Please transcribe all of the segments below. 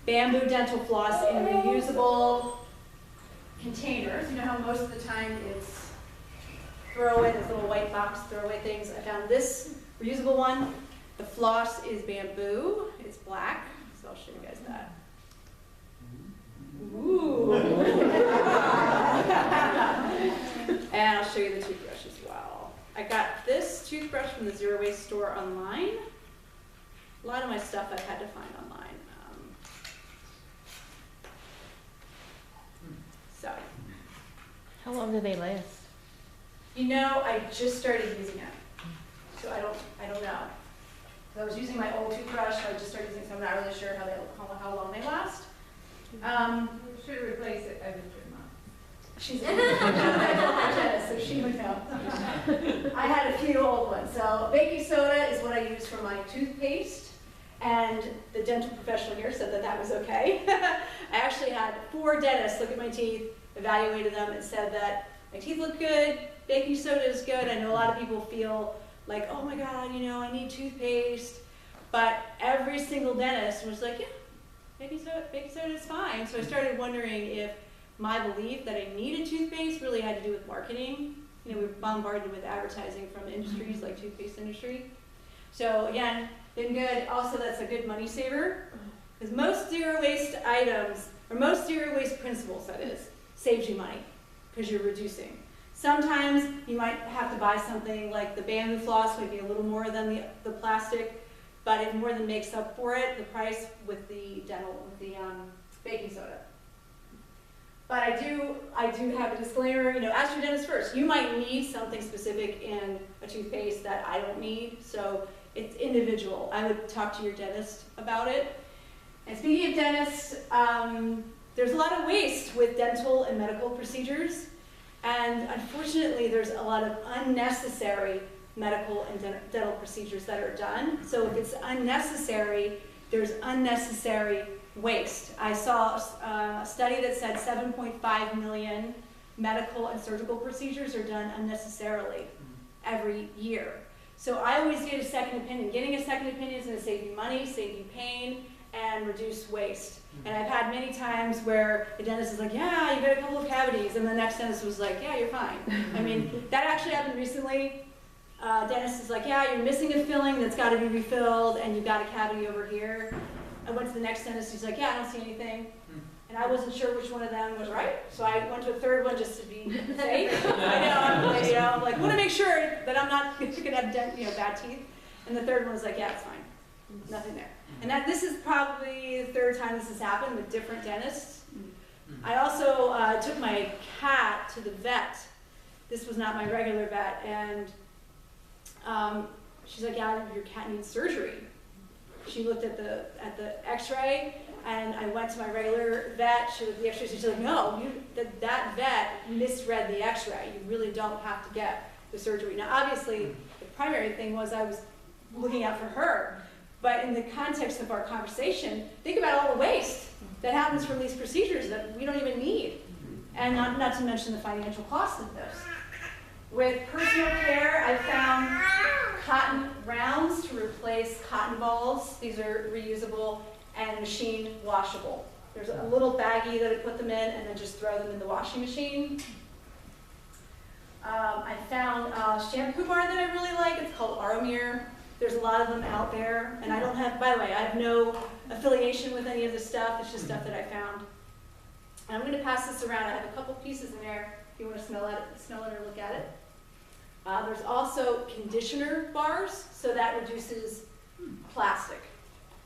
bamboo dental floss in reusable containers. You know how most of the time it's throw away, this little white box, throw away things. I found this reusable one. The floss is bamboo. It's black, so I'll show you guys that. Ooh. And I'll show you the toothbrush as well. I got this toothbrush from the Zero Waste store online. A lot of my stuff I've had to find online. So. How long do they last? You know, I just started using it, so I don't know. I was using my old toothbrush, so I just started using, so I'm not really sure how long they last. You should replace it every 3 months. She's a dentist, so she would know. I had a few old ones. So baking soda is what I use for my toothpaste, and the dental professional here said that that was okay. I actually had 4 dentists look at my teeth, evaluated them, and said that my teeth look good, baking soda is good. I know a lot of people feel like, oh my God, you know, I need toothpaste. But every single dentist was like, yeah, baking soda is fine. So I started wondering if my belief that I needed toothpaste really had to do with marketing. You know, we were bombarded with advertising from industries like toothpaste industry. So again, been good. Also, that's a good money saver, because most zero waste items, or most zero waste principles, that is, saves you money because you're reducing. Sometimes you might have to buy something like the bamboo floss, might be a little more than the plastic, but it more than makes up for it, the price with the baking soda. But I do have a disclaimer, you know, ask your dentist first. You might need something specific in a toothpaste that I don't need, so it's individual. I would talk to your dentist about it. And speaking of dentists, there's a lot of waste with dental and medical procedures. And unfortunately, there's a lot of unnecessary medical and dental procedures that are done. So if it's unnecessary, there's unnecessary waste. I saw a study that said 7.5 million medical and surgical procedures are done unnecessarily every year. So I always get a second opinion. Getting a second opinion is going to save you money, save you pain, and reduce waste. And I've had many times where the dentist is like, yeah, you got a couple of cavities, and the next dentist was like, yeah, you're fine. I mean, that actually happened recently. Dentist is like, yeah, you're missing a filling that's got to be refilled, and you've got a cavity over here. I went to the next dentist, he's like, yeah, I don't see anything. And I wasn't sure which one of them was right, so I went to a third one just to be safe. I'm like, want to make sure that I'm not going to have bad teeth. And the third one was like, yeah, it's fine, nothing there. And this is probably the 3rd time this has happened with different dentists. I also took my cat to the vet. This was not my regular vet, and she's like, yeah, your cat needs surgery. She looked at the x-ray, and I went to my regular vet. She looked at the x-ray, she's like, no, that vet misread the x-ray. You really don't have to get the surgery. Now, obviously, the primary thing was I was looking out for her. But in the context of our conversation, think about all the waste that happens from these procedures that we don't even need. And not to mention the financial cost of this. With personal care, I found cotton rounds to replace cotton balls. These are reusable and machine washable. There's a little baggie that I put them in and then just throw them in the washing machine. I found a shampoo bar that I really like. It's called Aromir. There's a lot of them out there, and I don't have, by the way, I have no affiliation with any of this stuff. It's just stuff that I found. And I'm going to pass this around. I have a couple pieces in there if you want to smell it or look at it. There's also conditioner bars, so that reduces plastic.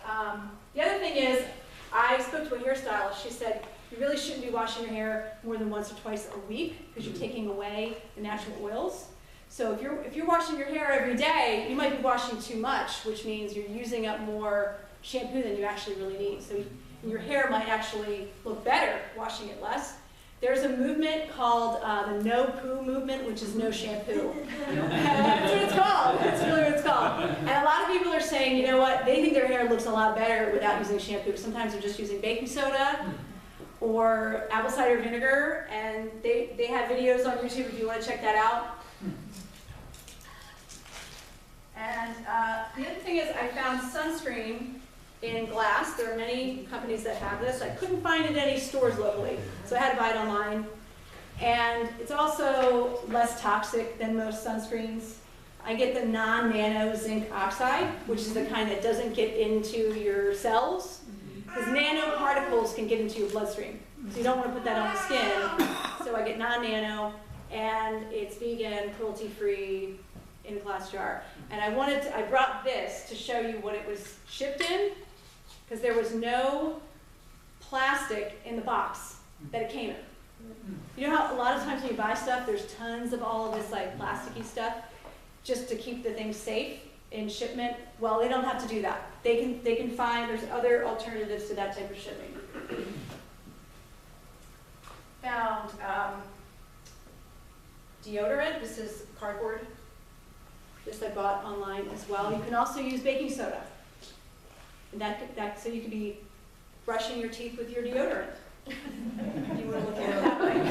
The other thing is, I spoke to a hairstylist. She said, you really shouldn't be washing your hair more than once or twice a week because you're taking away the natural oils. So if you're washing your hair every day, you might be washing too much, which means you're using up more shampoo than you actually really need. So your hair might actually look better washing it less. There's a movement called the no poo movement, which is no shampoo. That's what it's called. That's really what it's called. And a lot of people are saying, you know what, they think their hair looks a lot better without using shampoo. Sometimes they're just using baking soda or apple cider vinegar, and they have videos on YouTube if you want to check that out. And the other thing is I found sunscreen in glass. There are many companies that have this. I couldn't find it in any stores locally, so I had to buy it online. And it's also less toxic than most sunscreens. I get the non-nano zinc oxide, which is the kind that doesn't get into your cells, because nanoparticles can get into your bloodstream. So you don't want to put that on the skin. So I get non-nano, and it's vegan, cruelty-free, in a glass jar. And I brought this to show you what it was shipped in, because there was no plastic in the box that it came in. You know how a lot of times when you buy stuff, there's tons of all of this like plasticky stuff, just to keep the things safe in shipment? Well, they don't have to do that. They can find, there's other alternatives to that type of shipping. Found deodorant. This is cardboard. This I bought online as well. You can also use baking soda. And so you could be brushing your teeth with your deodorant. If you want to look at it that way.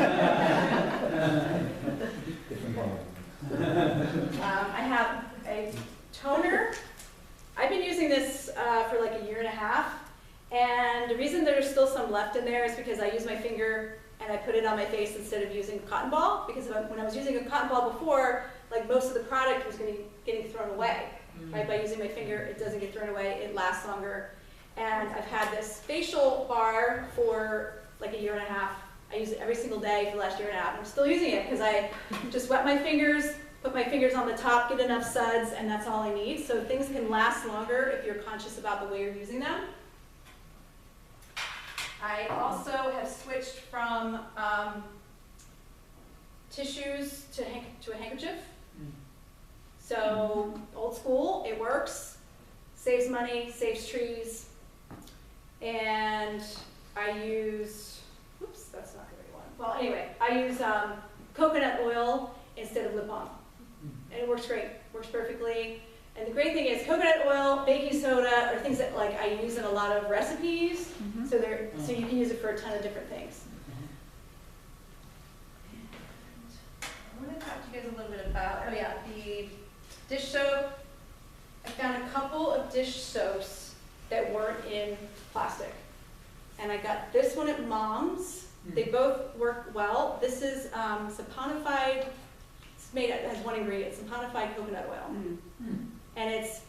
I have a toner. I've been using this for like a year and a half. And the reason there's still some left in there is because I use my finger and I put it on my face instead of using a cotton ball. Because when I was using a cotton ball before, like most of the product was getting thrown away. Right? By using my finger, it doesn't get thrown away, it lasts longer. And I've had this facial bar for like a year and a half. I use it every single day for the last year and a half. I'm still using it because I just wet my fingers, put my fingers on the top, get enough suds, and that's all I need. So things can last longer if you're conscious about the way you're using them. I also have switched from tissues to a handkerchief. So old school, it works, saves money, saves trees, and I use, oops, that's not the right one. Well, anyway, I use coconut oil instead of lip balm, and it works great, works perfectly. And the great thing is coconut oil, baking soda are things that like I use in a lot of recipes, so you can use it for a ton of different things. I want to talk to you guys a little bit about, oh yeah, the dish soap. I found a couple of dish soaps that weren't in plastic. And I got this one at Mom's. They both work well. This is saponified, it has one ingredient, saponified coconut oil. And it's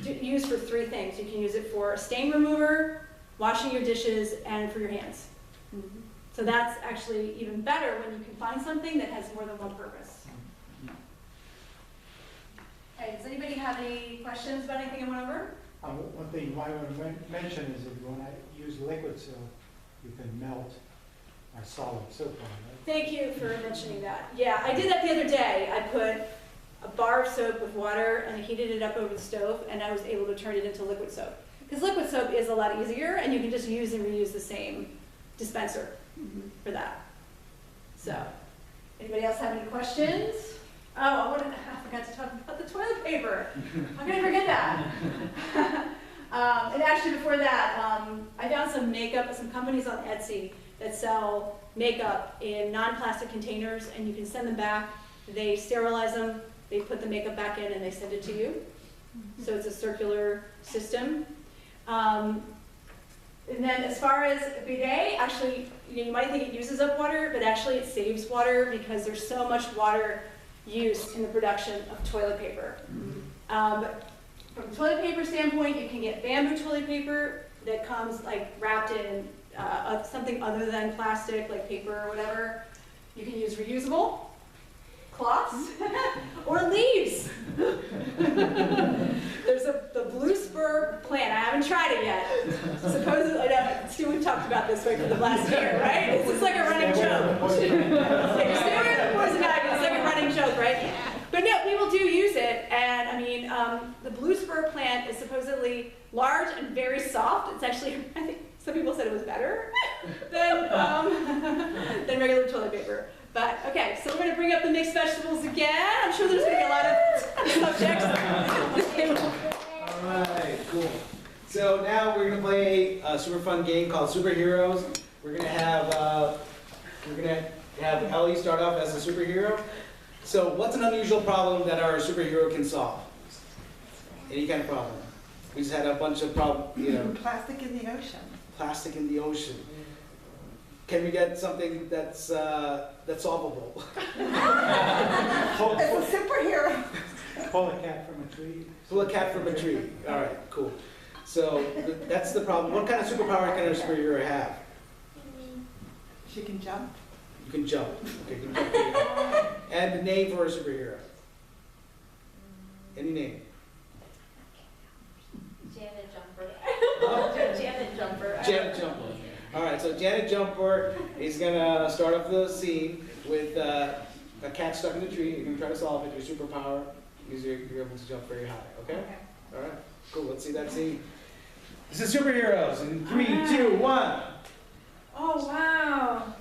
used for three things. You can use it for a stain remover, washing your dishes, and for your hands. So that's actually even better when you can find something that has more than one purpose. Okay, does anybody have any questions about anything I went over? One thing you might want to mention is that when I use liquid soap, you can melt my solid soap on it. Thank you for mentioning that. Yeah, I did that the other day. I put a bar of soap with water and I heated it up over the stove, and I was able to turn it into liquid soap. Because liquid soap is a lot easier, and you can just use and reuse the same dispenser for that. So, anybody else have any questions? Oh, I forgot to talk about the toilet paper. How can I forget that? And actually before that, I found some companies on Etsy that sell makeup in non-plastic containers, and you can send them back. They sterilize them, they put the makeup back in, and they send it to you. So it's a circular system. And then as far as bidet, actually, you might think it uses up water, but actually it saves water because there's so much water used in the production of toilet paper. From a toilet paper standpoint, you can get bamboo toilet paper that comes like wrapped in something other than plastic, like paper or whatever. You can use reusable cloths or leaves. There's the blue spur plant. I haven't tried it yet. Supposedly, I know, Stu, we've talked about this right for the last year, right? It's just like a running joke. It's like a running joke, right? But no, people do use it, and I mean, the blue spur plant is supposedly large and very soft. It's actually, I think some people said it was better than regular toilet paper. But okay, so we're going to bring up the mixed vegetables again. I'm sure there's going to be a lot of subjects. All right, cool. So now we're going to play a super fun game called Superheroes. We're going to have Ellie start off as a superhero. So what's an unusual problem that our superhero can solve? Any kind of problem. We just had a bunch of Plastic in the ocean. plastic in the ocean. Can we get something that's solvable? Pull It's a superhero. pull a cat from a tree. Pull a cat from a tree. All right, cool. So that's the problem. What kind of superpower can a superhero have? She can jump. You can jump. Okay, you can jump. And the name for a superhero. Any name? Janet Jumper. Oh. Janet Jumper. Janet Jumper. All right, so Janet Jumper is gonna start off the scene with a cat stuck in a tree. You're gonna try to solve it. Your superpower is you're able to jump very high. Okay? All right. Cool. Let's see that scene. This is superheroes in 3, 2, 1. Oh wow!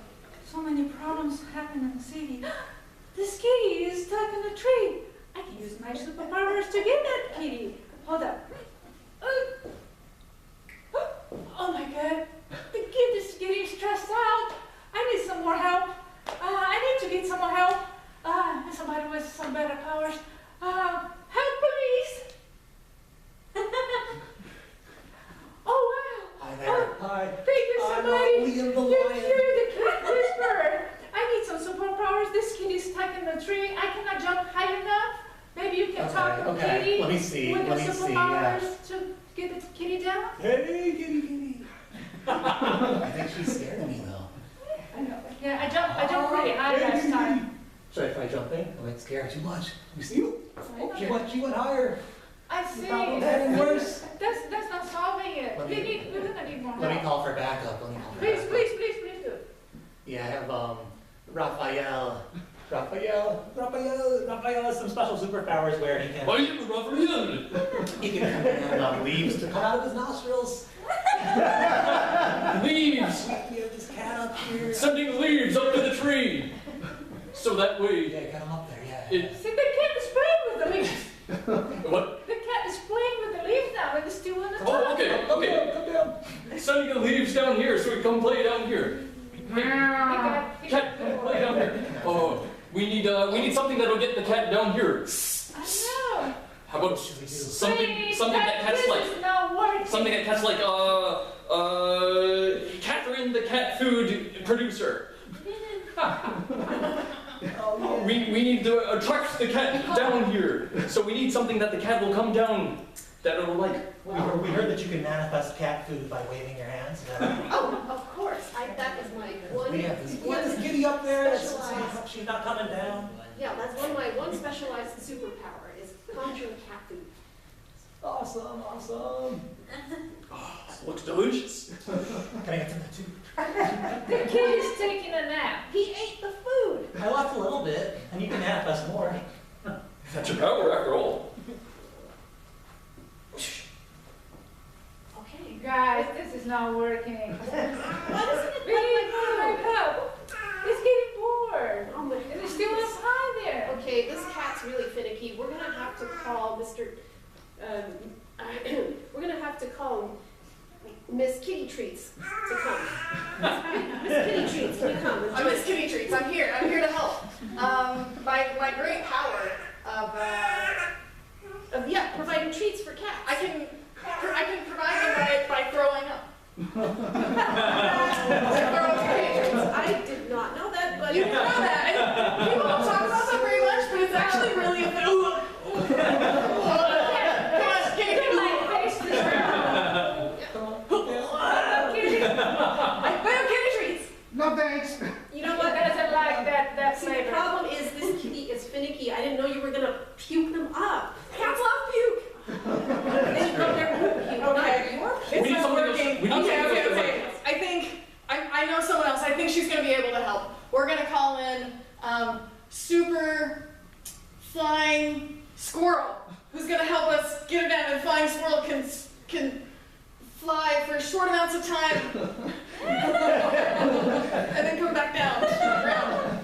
So many problems happen in the city. This kitty is stuck in a tree. I can use my superpowers to get that kitty. Hold up. Oh my god! The kid is getting stressed out. I need some more help. I need to get some more help. Somebody with some better powers. Help, please! Oh wow! Hi there. Hi. Thank you, somebody. Liam the You lion. hear the cat whisper. I need some superpowers. This kitty is stuck in the tree. I cannot jump high enough. Maybe you can talk to Okay. kitty Let me see. with Let the me see. superpowers to get the kitty down. Hey, kitty, kitty. I think she's scared of me though. I know. Yeah, I jumped pretty high last time. Should I try jumping? I might scare her too much. You see? I know. She went higher. I see. The problem getting worse. That's not solving it. Let We're me- gonna need more Let me help. call for backup. Let me call for Please, backup. please, please, please do. Yeah, I have Raphael. Raphael has some special superpowers where he can he can command leaves to come out of his nostrils. Leaves! We have this cat up here. Sending leaves up to the tree! So that way, Yeah, get him up there. Yeah. See, the cat is playing with the leaves. what? The cat is playing with the leaves now and it's still in the Oh, top. okay, okay. Come down. Sending the leaves down here so we can come play down here. He got Cat, come play down here. Oh, we need something that'll get the cat down here. I know. How about something that cats this like? is not working. Something that cats like, Catherine the cat food producer. We need to attract the cat down here. So we need something that the cat will come down, that it'll like. We heard that you can manifest cat food by waving your hands. Is that right? Oh, of course. That is my one. We have this kitty up there. Specialized. She's not coming down. Yeah, that's my one specialized superpower is conjuring cat food. Awesome. Looks delicious. Can I get some of that too? The kid is taking a nap. He ate the food. I left a little bit, and you can manifest more. That's your power after all. Okay. Guys, this is not working. Why doesn't it We need more help. It's getting bored. Oh my And it's goodness. still up high there. Okay, this cat's really finicky. We're gonna have to call Mr. We're gonna have to call Miss Kitty Treats to come. Miss Kitty Treats, can you come? I'm Miss Kitty Treats. I'm here to help. My great power of Providing treats for cats. I can provide them by throwing up. I did not know that, but You didn't know that. People don't talk about that very much, but it's actually really effective. Come on, Kitty. You're like face this round. Kitty. Bam, Kitty Treats. No thanks. you know He what? doesn't like that See, the flavor. problem is this kitty is finicky. I didn't know you were gonna puke them up. Cats love puke. They love their poop puke, not Okay. your It's We need not something else. working. We need something else Okay. that, I know someone else. I think she's gonna be able to help. We're gonna call in super flying squirrel, who's gonna help us get her down. And flying squirrel can fly for short amounts of time and then come back down to the ground.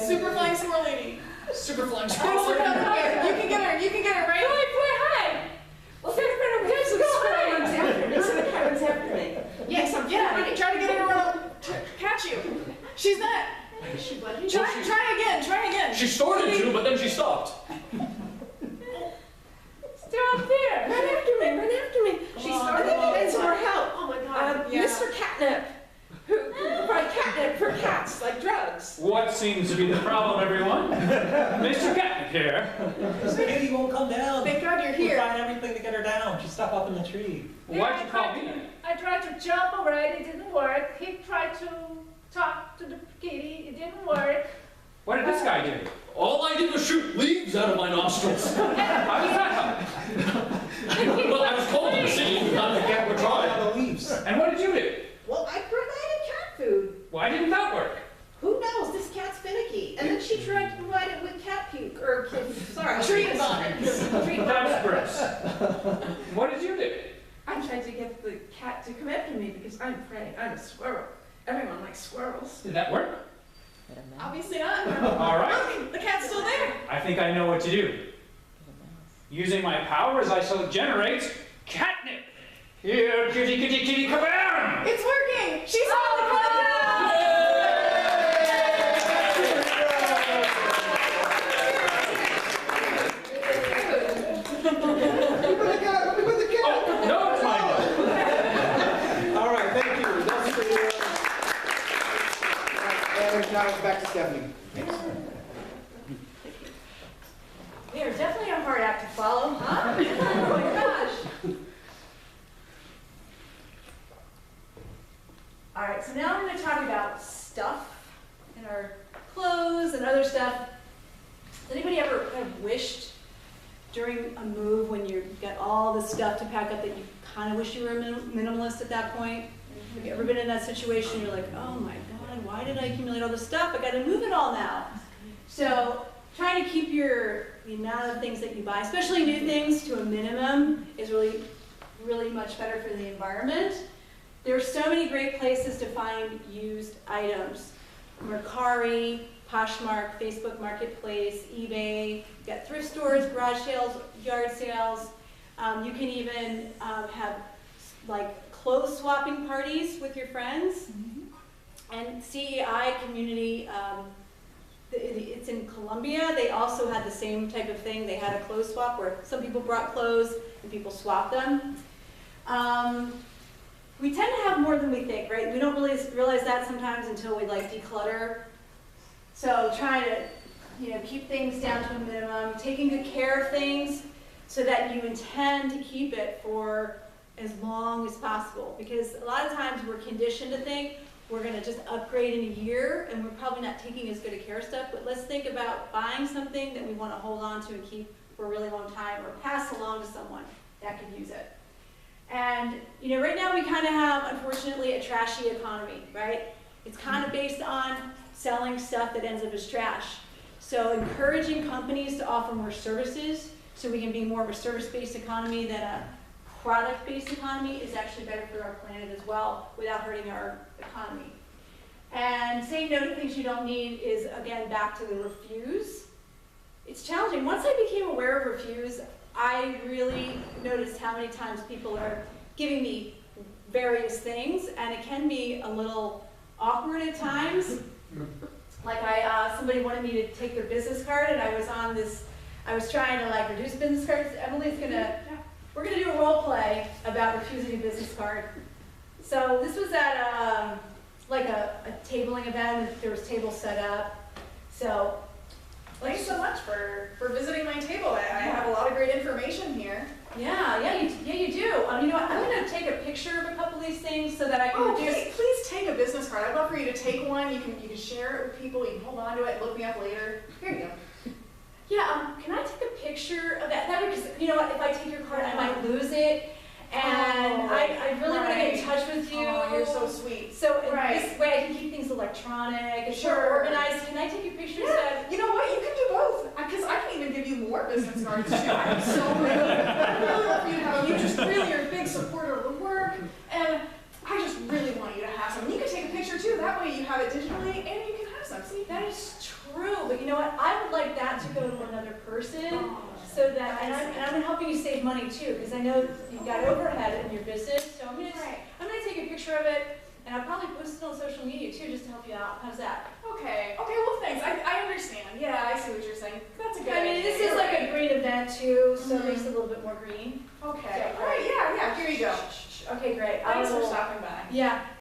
Super flying squirrel lady. Super flying squirrel. Oh, You can get her. You can get her right. Fly high. Well, just go high. So the cat runs after me. Yes, yeah. Try to get her around to catch you. She's not. She budging. Try again. she started to, but then she stopped. Still up there. Run after me. seems to be the problem, everyone? Mr. Catnip here. This kitty won't come down. Thank God you're We're here. trying everything to get her down. She's stuck up in the tree. Why'd you call me? I tried to jump over it, it didn't work. He tried to talk to the kitty, it didn't work. What did this guy do? All I did was shoot leaves out of my nostrils. How does that help? Well, I was told to see how the cat would try. All the leaves. And what did you do? Well, I provided cat food. Why didn't that work? Who knows? This cat's finicky. And then she tried to provide it with cat puke, or, sorry, Treat vomits. That's gross. What did you do? I tried to get the cat to come after me because I'm afraid. I'm a squirrel. Everyone likes squirrels. Did that work? Obviously not. All right. Look, the cat's still there. I think I know what to do. Using my powers, I shall generate catnip. Here, kitty, kitty, kitty, kabam! It's working. She's finally coming down. Oh, no, it's mine. All right, thank you. That's for you. And now back to Stephanie. They are definitely a hard act to follow, huh? Oh my gosh. All right, so now I'm going to talk about stuff in our clothes and other stuff. Has anybody ever kind of wished during a move when you've got all this stuff to pack up that you kind of wish you were a minimalist at that point? Have you ever been in that situation? You're like, oh my God, why did I accumulate all this stuff? I got to move it all now. So trying to keep the amount of things that you buy, especially new things, to a minimum is really, really much better for the environment. There are so many great places to find used items. Mercari, Poshmark, Facebook Marketplace, eBay. You've got thrift stores, garage sales, yard sales. You can even have like clothes swapping parties with your friends. And CEI community, it's in Colombia. They also had the same type of thing. They had a clothes swap where some people brought clothes and people swapped them. We tend to have more than we think, right? We don't really realize that sometimes until we like declutter. So trying to, keep things down to a minimum, taking good care of things so that you intend to keep it for as long as possible. Because a lot of times we're conditioned to think we're going to just upgrade in a year and we're probably not taking as good a care of stuff. But let's think about buying something that we want to hold on to and keep for a really long time or pass along to someone that could use it. And, right now we kind of have, unfortunately, a trashy economy, right? It's kind of based on selling stuff that ends up as trash. So encouraging companies to offer more services so we can be more of a service-based economy than a product-based economy is actually better for our planet as well without hurting our economy. And saying no to things you don't need is, again, back to the refuse. It's challenging. Once I became aware of refuse, I really noticed how many times people are giving me various things, and it can be a little awkward at times. Like somebody wanted me to take their business card, and I was trying to reduce business cards. We're gonna do a role play about refusing a business card. So this was at a tabling event, and there was tables set up. So Thanks so much for visiting my table. I have a lot of great information here. Yeah, you do. You know what? I'm going to take a picture of a couple of these things so that I can reduce. Please take a business card. I'd love for you to take one. You can share it with people. You can hold on to it. Look me up later. Here you go. Yeah. Can I take a picture of that? Because you know what? If I take your card, I might lose it, and I really want to get in touch with you. Oh, you're so sweet. So this way, I can keep things electronic and Sure. organized. Can I take your pictures? Yeah. You know what? You can do both. Because I can even give you more business cards too. I'm so ready. I really love you to have. You just really are a big supporter of the work, and I just really want you to have some. You can take a picture too. That way you have it digitally, and you can have some. See, That is true, but you know what? I would like that to go to another person, so that and I'm helping you save money too, because I know you've got overhead in your business. So I'm gonna take a picture of it, and I'll probably post it on social media too, just to help you out. How's that? Okay. Well, thanks. I understand. Yeah, I see what you're saying. That's a good I mean, idea. this is like a green event too, so it makes it a little bit more green. Okay. So, All right. Yeah. Here you go. Okay, great. Thanks for stopping by. Yeah.